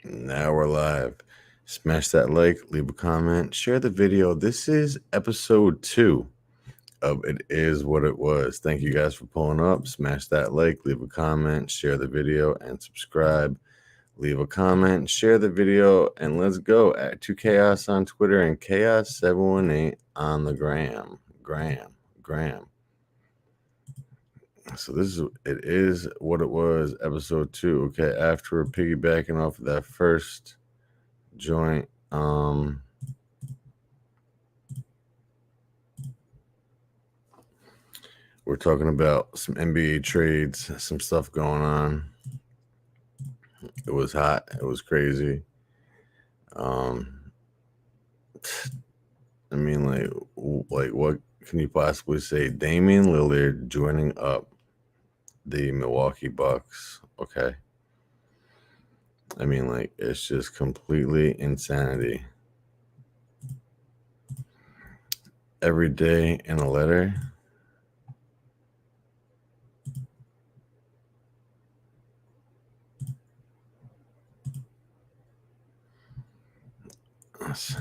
Now we're live. Smash that like, leave a comment, share the video. This is episode 2 of It Is What It Was. Thank you guys for pulling up. Smash that like, leave a comment, share the video, and subscribe. Leave a comment, share the video, and let's go. At 2Chaos on Twitter and Chaos718 on the gram. Gram. So It Is What It Was, episode 2. Okay, after we're piggybacking off of that first joint, we're talking about some NBA trades, some stuff going on. It was hot. It was crazy. I mean, like what can you possibly say? Damian Lillard joining up the Milwaukee Bucks. Okay. I mean, like, it's just completely insanity. Every day in a letter.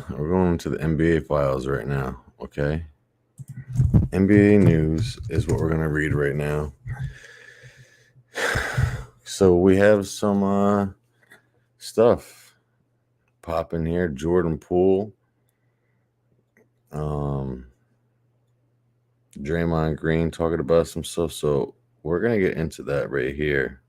We're going to the NBA files right now, okay? NBA news is what we're going to read right now. So we have some stuff popping here. Jordan Poole, Draymond Green talking about some stuff. So we're going to get into that right here.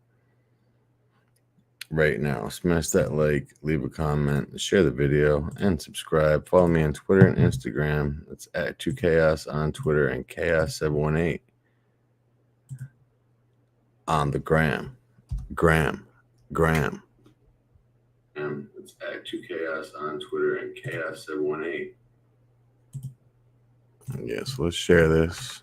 Right now, smash that like, leave a comment, share the video, and subscribe. Follow me on Twitter and Instagram. It's at 2Chaos on Twitter and Chaos718 on the gram. It's at 2Chaos on Twitter and Chaos718. Yes, let's share this.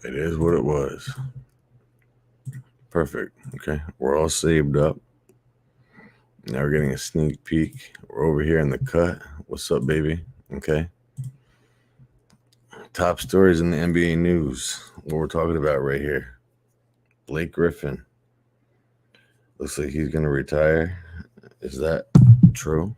It is what it was. Perfect. Okay. We're all saved up. Now we're getting a sneak peek. We're over here in the cut. What's up, baby? Okay. Top stories in the NBA news. What we're talking about right here. Blake Griffin. Looks like he's going to retire. Is that true?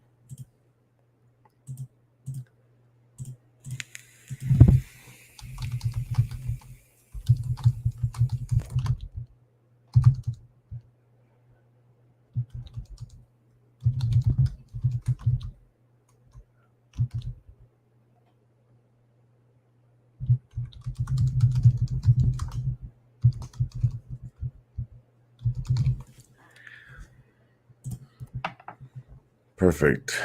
Perfect.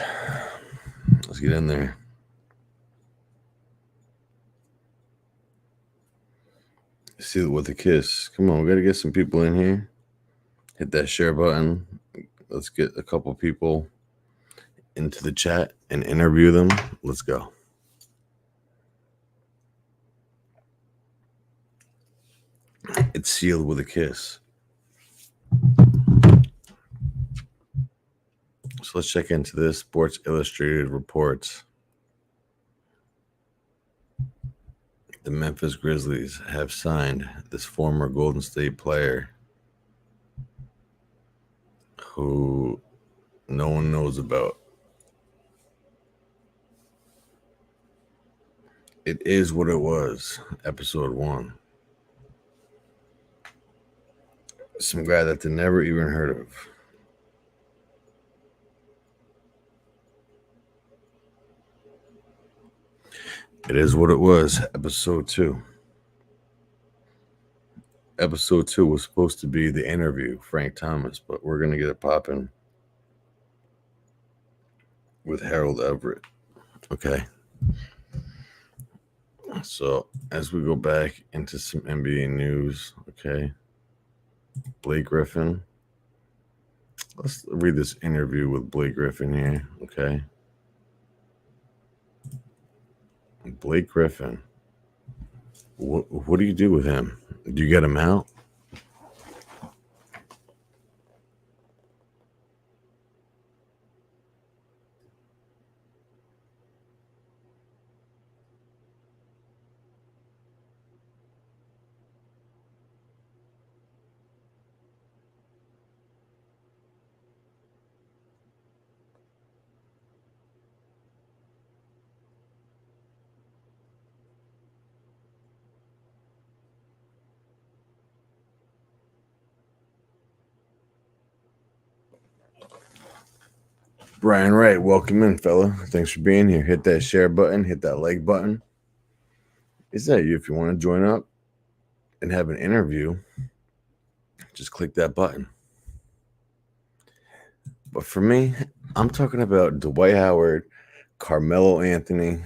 Let's get in there. See it with a kiss. Come on, we got to get some people in here. Hit that share button. Let's get a couple people into the chat and interview them. Let's go. It's sealed with a kiss. So let's check into this. Sports Illustrated reports the Memphis Grizzlies have signed this former Golden State player who no one knows about. It Is What It Was, episode 1. Some guy that they never even heard of. It Is What It Was, episode 2. Episode 2 was supposed to be the interview, Frank Thomas, but we're going to get it popping with Harold Everett. Okay. So as we go back into some NBA news, okay. Blake Griffin. Let's read this interview with Blake Griffin here, okay. Blake Griffin. What do you do with him? Do you get him out? Brian Wright, welcome in, fella. Thanks for being here. Hit that share button, hit that like button. Is that you? If you want to join up and have an interview, just click that button. But for me, I'm talking about Dwight Howard, Carmelo Anthony.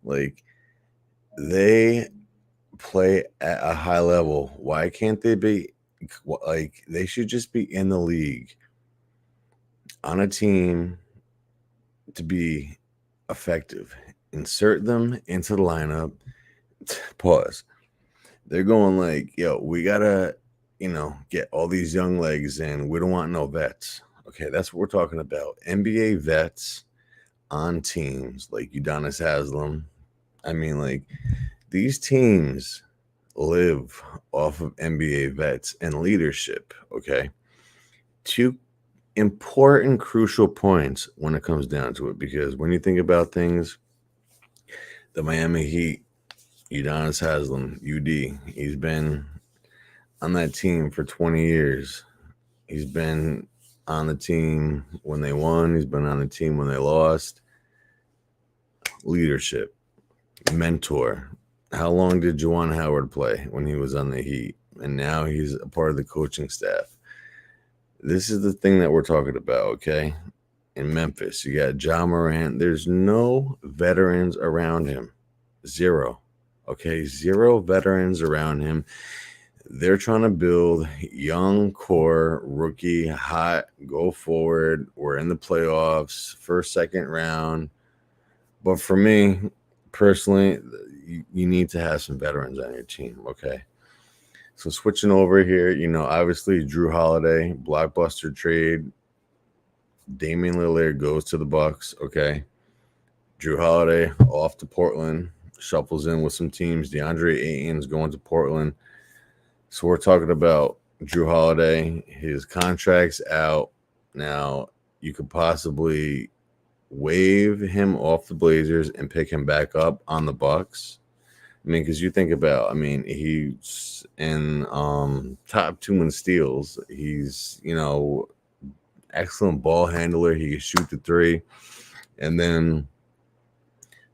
Like, they play at a high level. Why can't they be like, they should just be in the league on a team to be effective? Insert them into the lineup. Pause. They're going like, yo, we gotta, get all these young legs in. We don't want no vets. Okay, that's what we're talking about. NBA vets on teams like Udonis Haslem. I mean, like, these teams live off of NBA vets and leadership. Okay, two important, crucial points when it comes down to it, because when you think about things, the Miami Heat, Udonis Haslem, UD, he's been on that team for 20 years. He's been on the team when they won. He's been on the team when they lost. Leadership, mentor. How long did Juwan Howard play when he was on the Heat? And now he's a part of the coaching staff. This is the thing that we're talking about, okay? In Memphis, you got Ja Morant. There's no veterans around him. Zero. Okay, zero veterans around him. They're trying to build young core, rookie, hot, go forward. We're in the playoffs, first, second round. But for me, personally, you need to have some veterans on your team, okay? So switching over here, obviously Drew Holiday, blockbuster trade. Damian Lillard goes to the Bucks, okay? Drew Holiday off to Portland, shuffles in with some teams. DeAndre Ayton's going to Portland. So we're talking about Drew Holiday. His contract's out. Now, you could possibly waive him off the Blazers and pick him back up on the Bucks. I mean, because you think about, he's in top 2 in steals. He's, excellent ball handler. He can shoot the 3. And then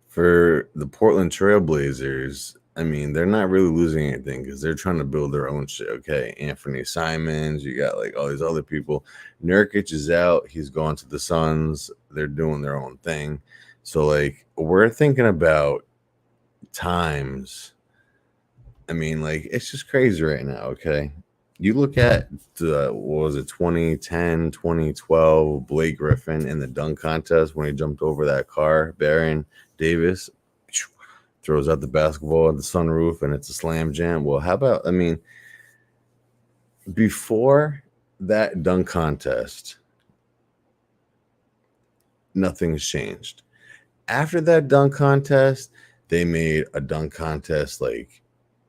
for the Portland Trailblazers, they're not really losing anything because they're trying to build their own shit. Okay, Anthony Simons, you got like all these other people. Nurkic is out. He's gone to the Suns. They're doing their own thing. So, like, we're thinking about times. It's just crazy right now, okay? You look at what was it, 2010, 2012, Blake Griffin in the dunk contest when he jumped over that car, Baron Davis throws out the basketball at the sunroof and it's a slam jam. Well, how about, before that dunk contest, nothing's changed. After that dunk contest, they made a dunk contest like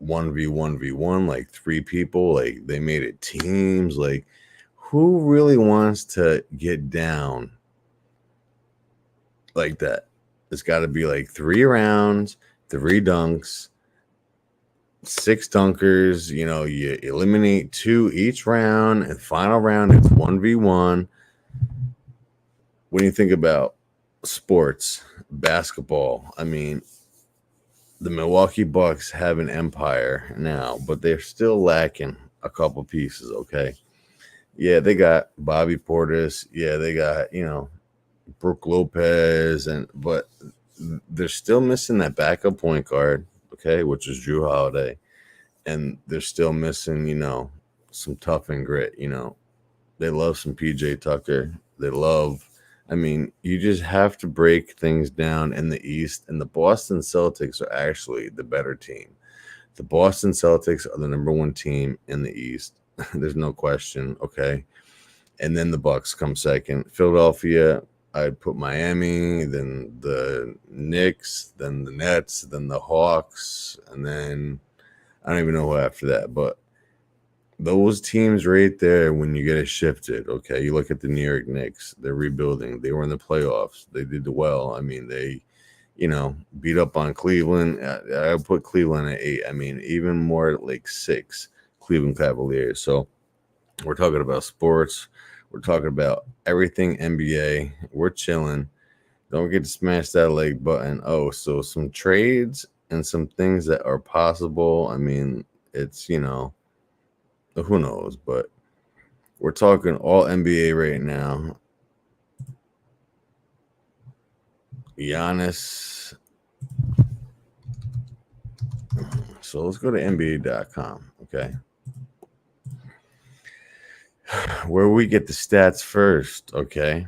1v1v1, like 3 people. Like, they made it teams. Like, who really wants to get down like that? It's got to be like 3 rounds, 3 dunks, 6 dunkers. You eliminate 2 each round, and final round it's 1v1. When you think about sports, basketball, the Milwaukee Bucks have an empire now, but they're still lacking a couple pieces, okay? Yeah, they got Bobby Portis. Yeah, they got, Brook Lopez, but they're still missing that backup point guard, okay, which is Drew Holiday. And they're still missing, some tough and grit, They love some PJ Tucker. They love, you just have to break things down in the East, and the Boston Celtics are actually the better team. The Boston Celtics are the number 1 team in the East. There's no question, okay? And then the Bucks come second. Philadelphia, I'd put Miami, then the Knicks, then the Nets, then the Hawks, and then I don't even know who after that. But those teams right there, when you get it shifted, okay, you look at the New York Knicks, they're rebuilding. They were in the playoffs. They did well. They, beat up on Cleveland. I put Cleveland at 8. Even more like 6 Cleveland Cavaliers. So we're talking about sports. We're talking about everything NBA. We're chilling. Don't forget to smash that like button. Oh, so some trades and some things that are possible. I mean, it's, who knows, but we're talking all NBA right now. Giannis. So let's go to NBA.com, okay? Where we get the stats first, okay?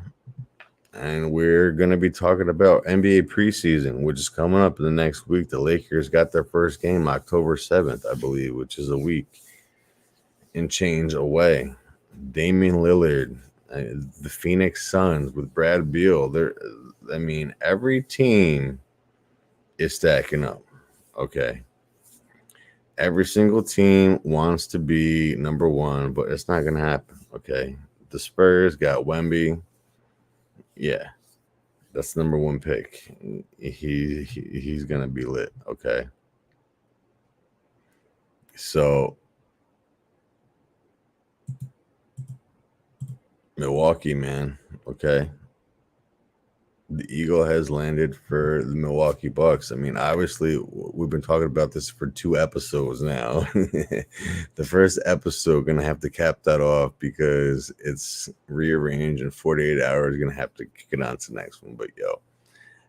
And we're going to be talking about NBA preseason, which is coming up in the next week. The Lakers got their first game October 7th, I believe, which is a week and change away. Damian Lillard, the Phoenix Suns with Brad Beal. Every team is stacking up, okay? Every single team wants to be number one, but it's not going to happen, okay? The Spurs got Wemby. Yeah. That's the number one pick. He's gonna be lit. Okay. So Milwaukee, man. Okay. The Eagle has landed for the Milwaukee Bucks. I mean, obviously, we've been talking about this for 2 episodes now. The first episode gonna have to cap that off because it's rearranged in 48 hours. Gonna have to kick it on to the next one. But yo,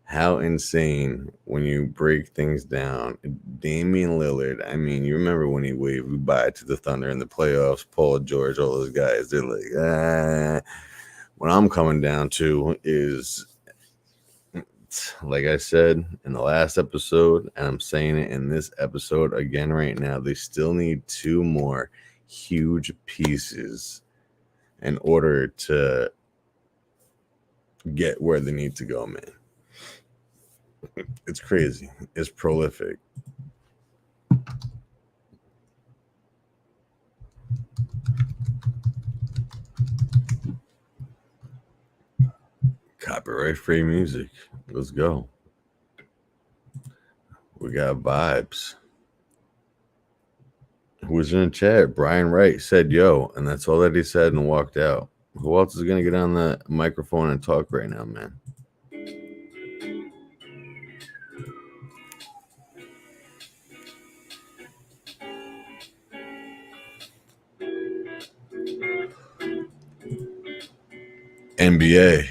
how insane when you break things down. Damian Lillard, I mean, you remember when he waved goodbye to the Thunder in the playoffs, Paul George, all those guys, they're like, what I'm coming down to is, like I said in the last episode, and I'm saying it in this episode again right now, they still need 2 more huge pieces in order to get where they need to go, man. It's crazy. It's prolific. Copyright free music. Let's go. We got vibes. Who was in the chat? Brian Wright said yo, and that's all that he said and walked out. Who else is gonna get on the microphone and talk right now, man? NBA.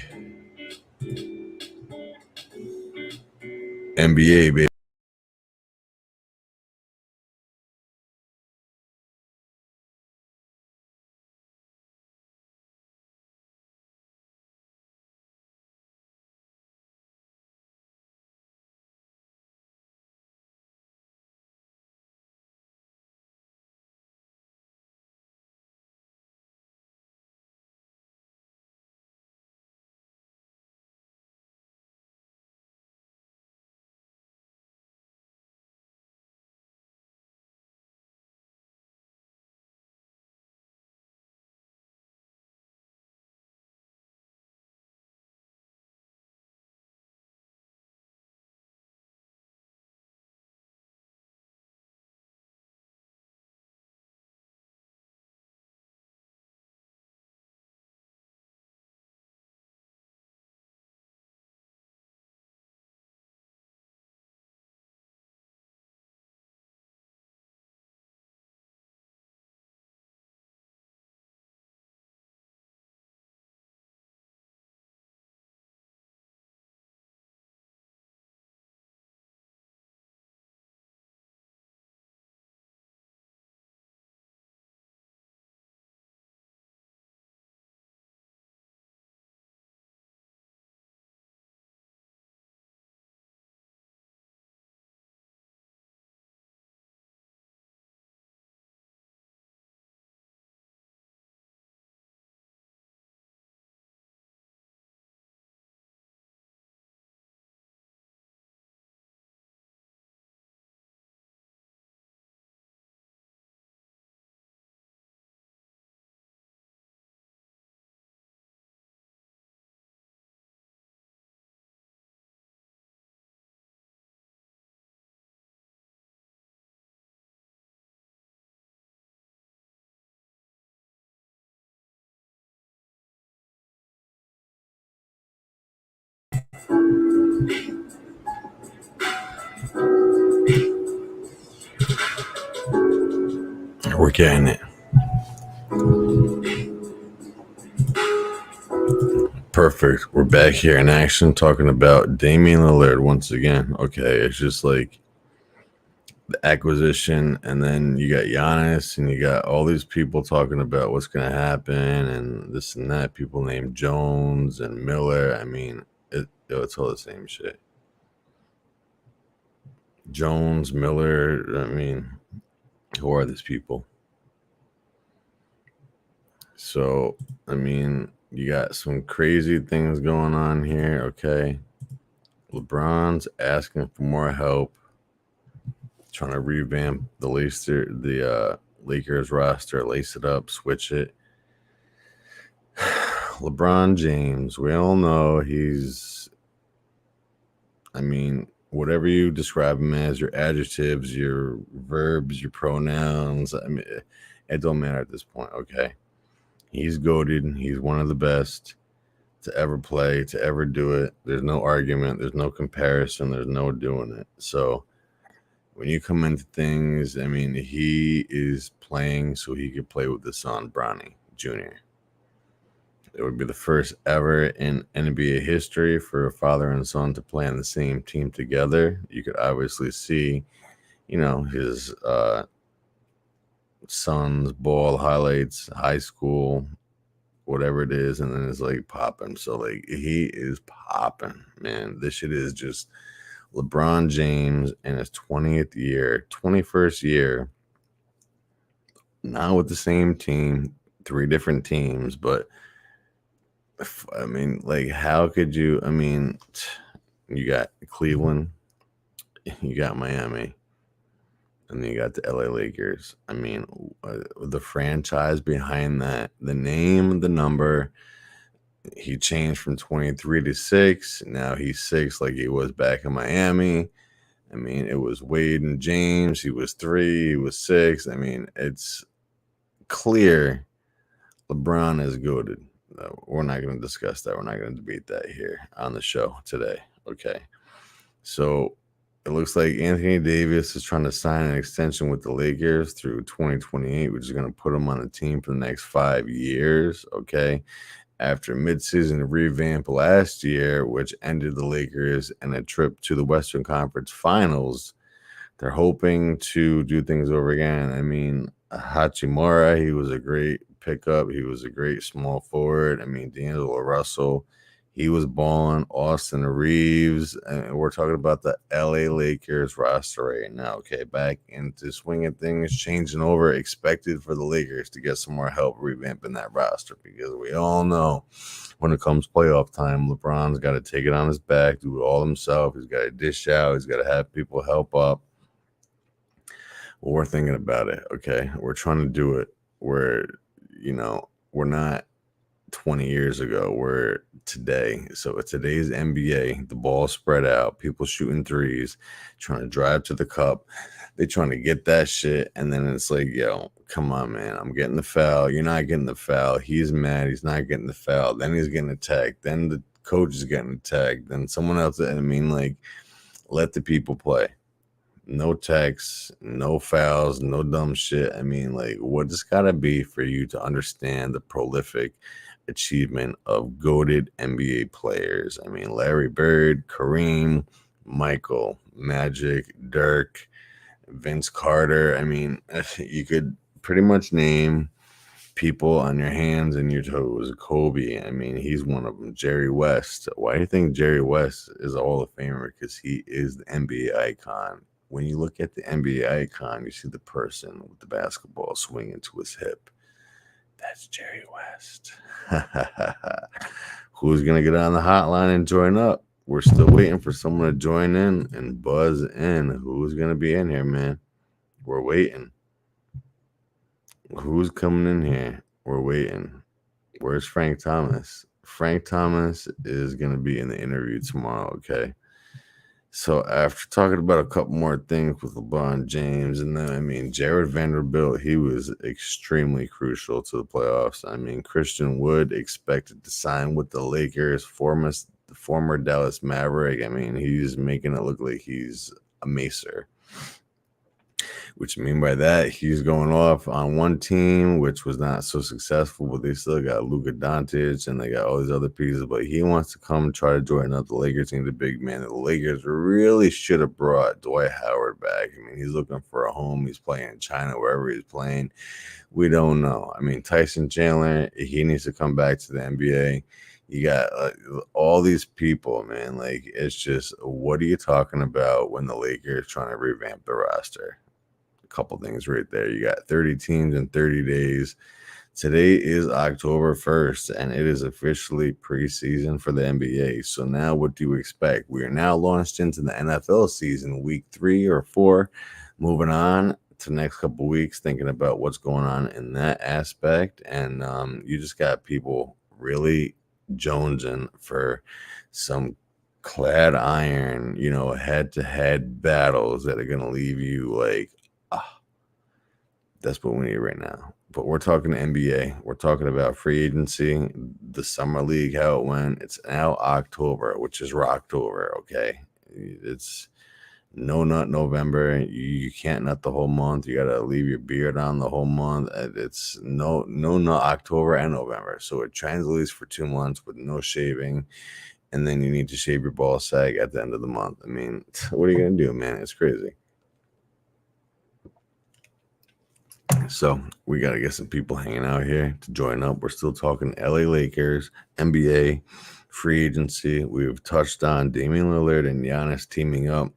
NBA, baby. We're getting it. Perfect. We're back here in action talking about Damian Lillard once again. Okay, it's just like the acquisition, and then you got Giannis, and you got all these people talking about what's going to happen, and this and that. People named Jones and Miller. I mean, it's all the same shit. Jones, Miller. I mean, who are these people? So, I mean, you got some crazy things going on here. Okay, LeBron's asking for more help, trying to revamp the Lakers roster, lace it up, switch it. LeBron James, we all know I mean, whatever you describe him as, your adjectives, your verbs, your pronouns, I mean, it don't matter at this point, okay? He's goated. He's one of the best to ever play, to ever do it. There's no argument. There's no comparison. There's no doing it. So when you come into things, I mean, he is playing so he could play with his son, Bronny Jr. It would be the first ever in NBA history for a father and son to play on the same team together. You could obviously see, his son's ball highlights, high school, whatever it is, and then it's like popping. So like he is popping, man. This shit is just LeBron James in his 21st year, not with the same team, 3 different teams, but I mean, like, how could you? I mean, you got Cleveland, you got Miami, and then you got the LA Lakers. I mean, the franchise behind that, the name, the number. He changed from 23 to 6. Now he's 6 like he was back in Miami. I mean, it was Wade and James. He was 3. He was 6. I mean, it's clear LeBron is goated. We're not going to discuss that. We're not going to debate that here on the show today. Okay. So it looks like Anthony Davis is trying to sign an extension with the Lakers through 2028, which is going to put him on the team for the next 5 years. Okay. After midseason revamp last year, which ended the Lakers and a trip to the Western Conference Finals, they're hoping to do things over again. I mean, Hachimura, he was a great pickup. He was a great small forward. I mean, D'Angelo Russell, he was balling. Austin Reeves, and we're talking about the LA Lakers roster right now. Okay, back into swinging things, changing over. Expected for the Lakers to get some more help revamping that roster, because we all know when it comes playoff time, LeBron's got to take it on his back, do it all himself. He's got to dish out. He's got to have people help up. Well, we're thinking about it. Okay, we're trying to do it where, we're not 20 years ago, we're today. So today's NBA, the ball spread out, people shooting threes, trying to drive to the cup. They're trying to get that shit. And then it's like, yo, come on, man. I'm getting the foul. You're not getting the foul. He's mad. He's not getting the foul. Then he's getting attacked. Then the coach is getting attacked. Then someone else. I mean, like, let the people play. No texts, no fouls, no dumb shit. I mean, like, what it's got to be for you to understand the prolific achievement of goated NBA players? I mean, Larry Bird, Kareem, Michael, Magic, Dirk, Vince Carter. I mean, you could pretty much name people on your hands and your toes. Kobe, I mean, he's one of them. Jerry West. Why do you think Jerry West is a Hall of Famer? Because he is the NBA icon. When you look at the NBA icon, you see the person with the basketball swinging to his hip. That's Jerry West. Who's going to get on the hotline and join up? We're still waiting for someone to join in and buzz in. Who's going to be in here, man? We're waiting. Who's coming in here? We're waiting. Where's Frank Thomas? Frank Thomas is going to be in the interview tomorrow, okay? So after talking about a couple more things with LeBron James, and then, I mean, Jared Vanderbilt, he was extremely crucial to the playoffs. I mean, Christian Wood expected to sign with the Lakers, former the former Dallas Maverick. I mean, he's making it look like he's a macer. Which I mean by that, he's going off on one team, which was not so successful, but they still got Luka Doncic and they got all these other pieces. But he wants to come try to join up the Lakers team, the big man. The Lakers really should have brought Dwight Howard back. I mean, he's looking for a home. He's playing in China, wherever he's playing. We don't know. I mean, Tyson Chandler, he needs to come back to the NBA. You got all these people, man. Like, it's just, what are you talking about when the Lakers trying to revamp the roster? Couple things right there. You got 30 teams in 30 days. Today is October 1st, and it is officially preseason for the NBA. So now what do you expect? We are now launched into the NFL season, week 3 or 4. Moving on to the next couple weeks, thinking about what's going on in that aspect. And you just got people really jonesing for some clad iron, head-to-head battles that are going to leave you like, that's what we need right now. But we're talking NBA. We're talking about free agency, the summer league, how it went. It's now October, which is Rocktober, okay? It's no nut November. You can't nut the whole month. You got to leave your beard on the whole month. It's no nut October and November. So it translates for 2 months with no shaving. And then you need to shave your ball sack at the end of the month. I mean, what are you going to do, man? It's crazy. So we got to get some people hanging out here to join up. We're still talking LA Lakers, NBA, free agency. We've touched on Damian Lillard and Giannis teaming up,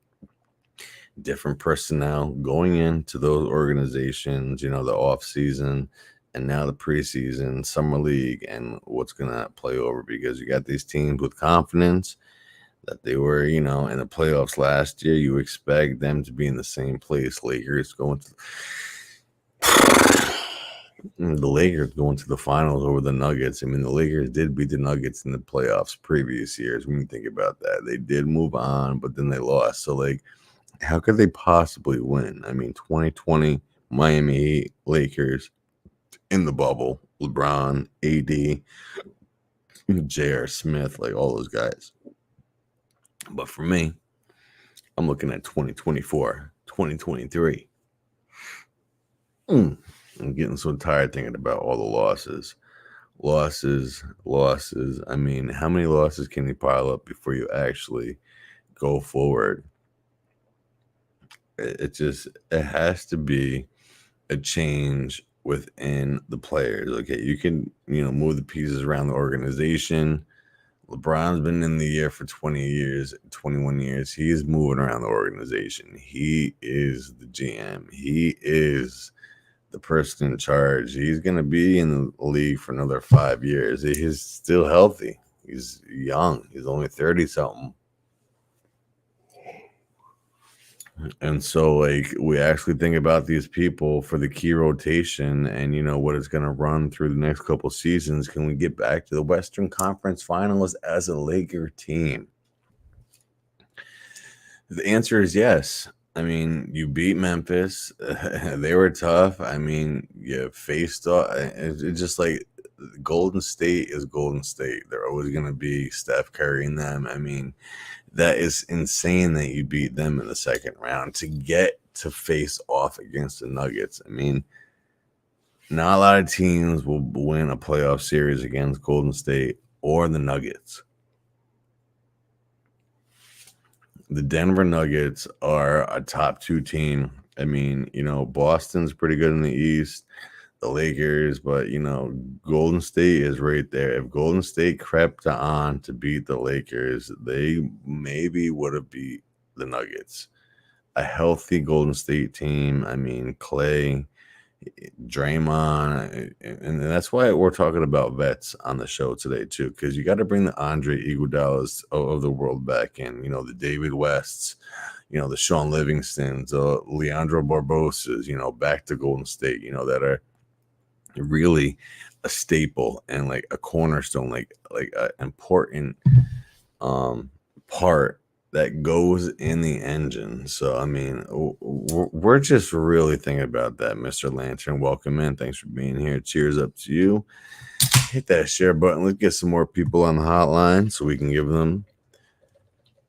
different personnel going into those organizations, the off season and now the preseason, summer league, and what's going to play over, because you got these teams with confidence that they were, in the playoffs last year. You expect them to be in the same place. Lakers going to the Lakers going to the finals over the Nuggets. I mean, the Lakers did beat the Nuggets in the playoffs previous years. When you think about that, they did move on, but then they lost. So, like, how could they possibly win? I mean, 2020 Miami Heat, Lakers in the bubble, LeBron, AD, J.R. Smith, like all those guys. But for me, I'm looking at 2024, 2023. I'm getting so tired thinking about all the losses. I mean, how many losses can you pile up before you actually go forward? It has to be a change within the players. Okay, you can, move the pieces around the organization. LeBron's been in the year for 20 years, 21 years. He is moving around the organization. He is the GM. He is the person in charge. He's going to be in the league for another 5 years. He's still healthy. He's young. He's only 30-something. And so, like, we actually think about these people for the key rotation and, what it's going to run through the next couple seasons. Can we get back to the Western Conference Finals as a Laker team? The answer is yes. I mean, you beat Memphis. They were tough. I mean, you faced off. It's just like Golden State is Golden State. They're always going to be Steph Curry in them. I mean, that is insane that you beat them in the second round to get to face off against the Nuggets. I mean, not a lot of teams will win a playoff series against Golden State or the Nuggets. The Denver Nuggets are a top 2 team. I mean, Boston's pretty good in the East, the Lakers, but, Golden State is right there. If Golden State crept on to beat the Lakers, they maybe would have beat the Nuggets. A healthy Golden State team. I mean, Clay, Draymond, and that's why we're talking about vets on the show today too, because you got to bring the Andre Iguodala's of the world back in, the David Wests, the Sean Livingstons, Leandro Barbosas, back to Golden State, that are really a staple and like a cornerstone, like an important part that goes in the engine. So, I mean, we're just really thinking about that, Mr. Lantern. Welcome in. Thanks for being here. Cheers up to you. Hit that share button. Let's get some more people on the hotline so we can give them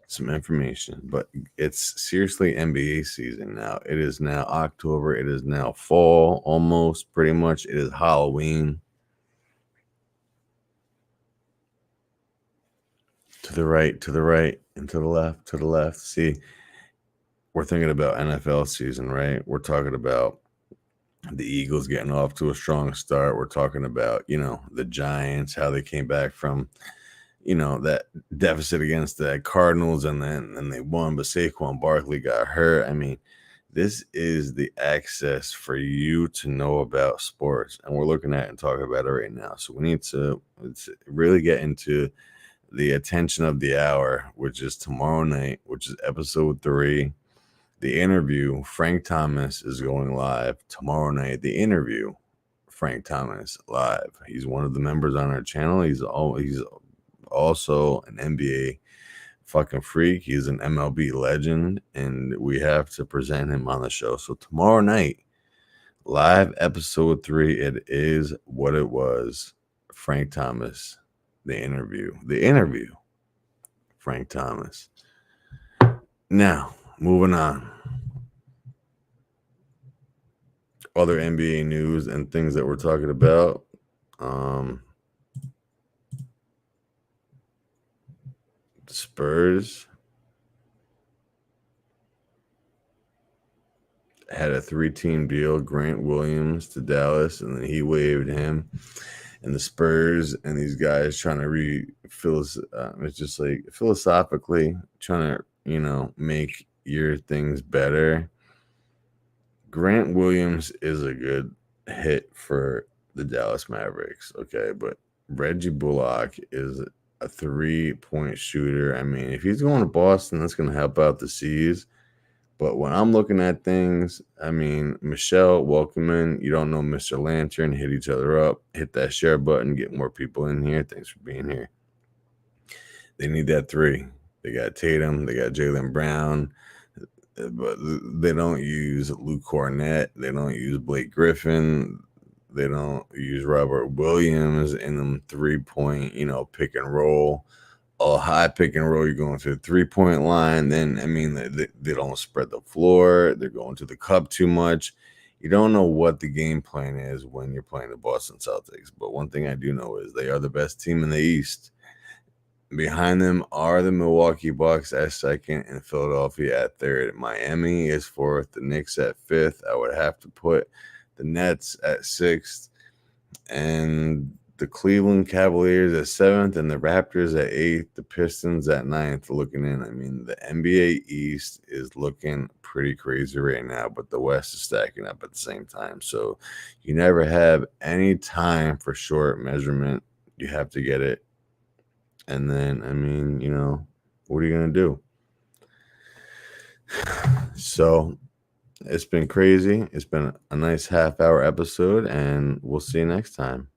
some information. But it's seriously NBA season now. It is now October. It is now fall, almost pretty much. It is Halloween. To the right, and to the left. See, we're thinking about NFL season, right? We're talking about the Eagles getting off to a strong start. We're talking about, the Giants, how they came back from, that deficit against the Cardinals and they won, but Saquon Barkley got hurt. I mean, this is the access for you to know about sports, and we're looking at and talking about it right now. So we need to really get into the attention of the hour, which is tomorrow night, which is episode 3. The interview, Frank Thomas is going live tomorrow night. The interview, Frank Thomas live. He's one of the members on our channel. He's also an NBA fucking freak. He's an MLB legend, and we have to present him on the show. So tomorrow night, live episode 3. It is what it was. Frank Thomas, the interview, Frank Thomas. Now, moving on. Other NBA news and things that we're talking about. Spurs had a 3-team deal, Grant Williams to Dallas, and then he waived him. And the Spurs and these guys trying to it's just like philosophically trying to, make your things better. Grant Williams is a good hit for the Dallas Mavericks, okay? But Reggie Bullock is a 3-point shooter. I mean, if he's going to Boston, that's going to help out the C's. But when I'm looking at things, I mean, Michelle, welcome in. You don't know Mr. Lantern. Hit each other up. Hit that share button. Get more people in here. Thanks for being here. They need that 3. They got Tatum. They got Jaylen Brown. But they don't use Luke Cornett. They don't use Blake Griffin. They don't use Robert Williams in them 3-point, pick and roll. High pick and roll, you're going to the 3-point line. Then, I mean, they don't spread the floor. They're going to the cup too much. You don't know what the game plan is when you're playing the Boston Celtics. But one thing I do know is they are the best team in the East. Behind them are the Milwaukee Bucks at 2nd and Philadelphia at 3rd. Miami is 4th. The Knicks at 5th. I would have to put the Nets at 6th. And the Cleveland Cavaliers at 7th and the Raptors at 8th, the Pistons at 9th looking in. I mean, the NBA East is looking pretty crazy right now, but the West is stacking up at the same time. So you never have any time for short measurement. You have to get it. And then, I mean, what are you going to do? So it's been crazy. It's been a nice half-hour episode, and we'll see you next time.